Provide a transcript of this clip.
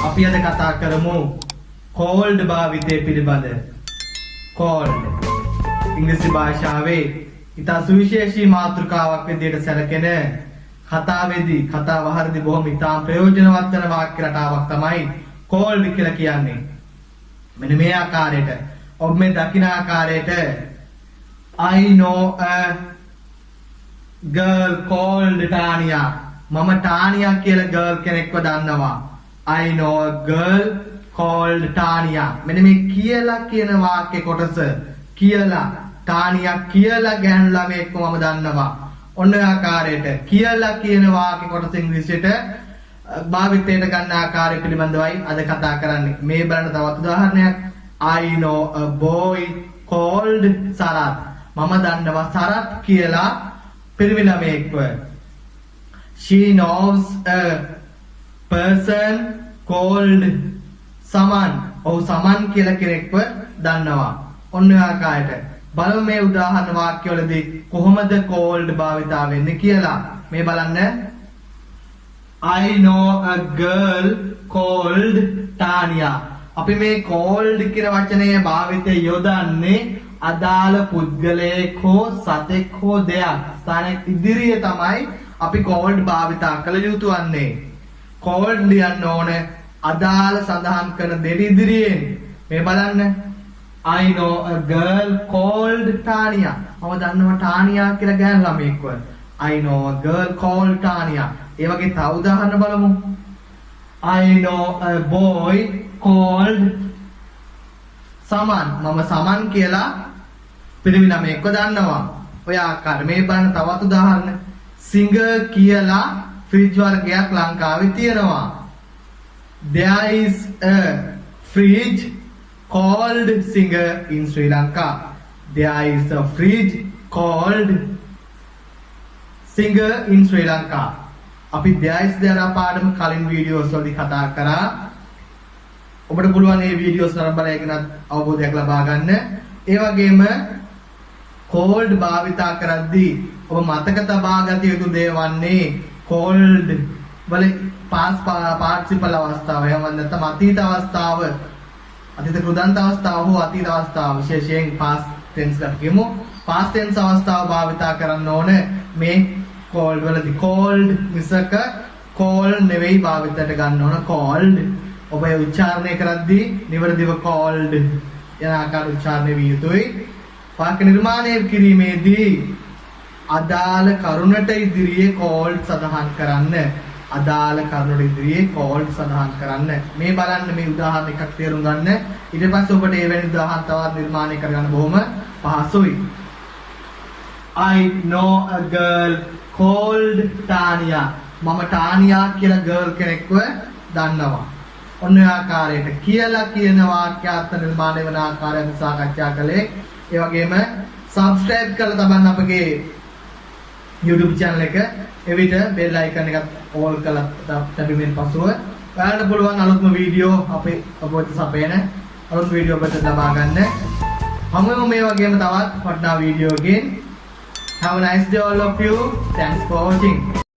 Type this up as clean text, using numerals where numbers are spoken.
අපි අද කතා කරමු cold භාවිතය පිළිබඳ. cold ඉංග්‍රීසි භාෂාවේ ඉතා සුවිශේෂී මාතෘකාවක් විදිහට සැලකෙන කතාවේදී කතාව හරියදී බොහොම ඉතාම ප්‍රයෝජනවත් වෙන වාක්‍ය රටාවක් තමයි cold කියලා කියන්නේ. මෙන්න මේ ආකාරයට ඔබ මේ දකින ආකාරයට I know a girl called Tanya. මම ටානියා කියලා girl කෙනෙක්ව දන්නවා. I know a girl called Tanya. මෙන්න මේ කියලා කියන වාක්‍ය කොටස කියලා ටානියා කියලා ගැහණු ළමයෙක්ව මම දන්නවා. ඔන්න ඔය ආකාරයට කියලා කියන වාක්‍ය කොටස ඉංග්‍රීසියට භාවිතයට ගන්න ආකාරය පිළිබඳවයි අද කතා කරන්නේ. මේ බලන්න තවත් උදාහරණයක්. I know a boy called Sarat. මම දන්නවා සරත් කියලා පිරිමි ළමයෙක්ව. She knows a person called Saman. ඔහු සමන් කියලා කෙනෙක්ව දන්නවා. ඔන්න ඔය ආකාරයට බලමු මේ උදාහරණ වාක්‍යවලදී කොහොමද cold භාවිතා වෙන්නේ කියලා. මේ බලන්න. I know a girl called Tanya. අපි මේ cold කියන වචනයේ භාවිතය යොදන්නේ අදාළ පුද්ගලයෙක් හෝ සතෙක් හෝ දෙයක් ස්ථානයක් ඉදිරියේ තමයි අපි cold භාවිතා කළ යුතු වන්නේ. cold ලියන්න ඕන අදාළ සඳහන් කරන දෙවි ඉදිරියෙන්. මේ බලන්න. I know a girl called Tanya. මම දන්නවා ටානියා කියලා ගෑනු ළමයෙක්ව. I know a girl called Tanya. ඒ වගේ තව උදාහරණ බලමු. I know a boy called Saman. මම සමන් කියලා පිරිමි ළමයෙක්ව දන්නවා. ඔය ආකාර මේ බලන්න තවත් උදාහරණ. singer කියලා ෆ්‍රිජ් වර්ගයක් ලංකාවේ තියෙනවා. There is a fridge called singer in Sri Lanka. There is a fridge called singer in Sri Lanka. අපි there is there පාඩම කලින් වීඩියෝස් වලදී කතා කරා. ඔබට පුළුවන් මේ වීඩියෝස් නරඹලා ඒකනත් අවබෝධයක් ලබා ගන්න. ඒ වගේම cold භාවිතා කරද්දී ඔබ මතක තබා ගත යුතු දේ වන්නේ cold වල past participle අවස්ථාව එහෙම නැත්නම් අතීත අවස්ථාව අතීත කෘදන්ත අවස්ථාව හෝ අතීත අවස්ථාව විශේෂයෙන් past tense ගන්න කියමු. past tense අවස්ථාව භාවිතා කරන්න ඕන මේ cold වලදී. cold මිසක call නෙවෙයි භාවිතයට ගන්න ඕන. cold ඔබ ඒ උච්චාරණය කරද්දී නිවැරදිව cold යන ආකාර උච්චාරණය විය යුතුයි. වාක්‍ය නිර්මාණය කිරීමේදී අදාළ කරුණට ඉදිරියේ cold සඳහන් කරන්න. අදාළ කරුණට ඉදිරියේ cold සඳහන් කරන්න. මේ බලන්න මේ උදාහරණ එකක් තේරුම් ගන්න. ඊට පස්සේ ඔබට මේ වෙන උදාහරණ තවත් නිර්මාණය කරගන්න බොහොම පහසුයි. I know a girl called Tanya. මම ටානියා කියලා girl කෙනෙක්ව දන්නවා. ඔන්න ඔය ආකාරයට කියලා කියන වාක්‍යාර්ථ නිර්මාණය වෙන ආකාරය අපි සාකච්ඡා කළේ. ඒ වගේම subscribe කරලා තබන්න අපගේ YouTube channel එක. එවිට bell icon එකත් all කරලා තැබීමෙන් පසුව ඔයාලට පුළුවන් අලුත්ම වීඩියෝ අපේ ඔබට සපයන අලුත් වීඩියෝ ඔබට ලබා ගන්න. හමුවෙමු මේ වගේම තවත් වටිනා වීඩියෝ එකකින්. Have a nice day all of you. Thanks for watching.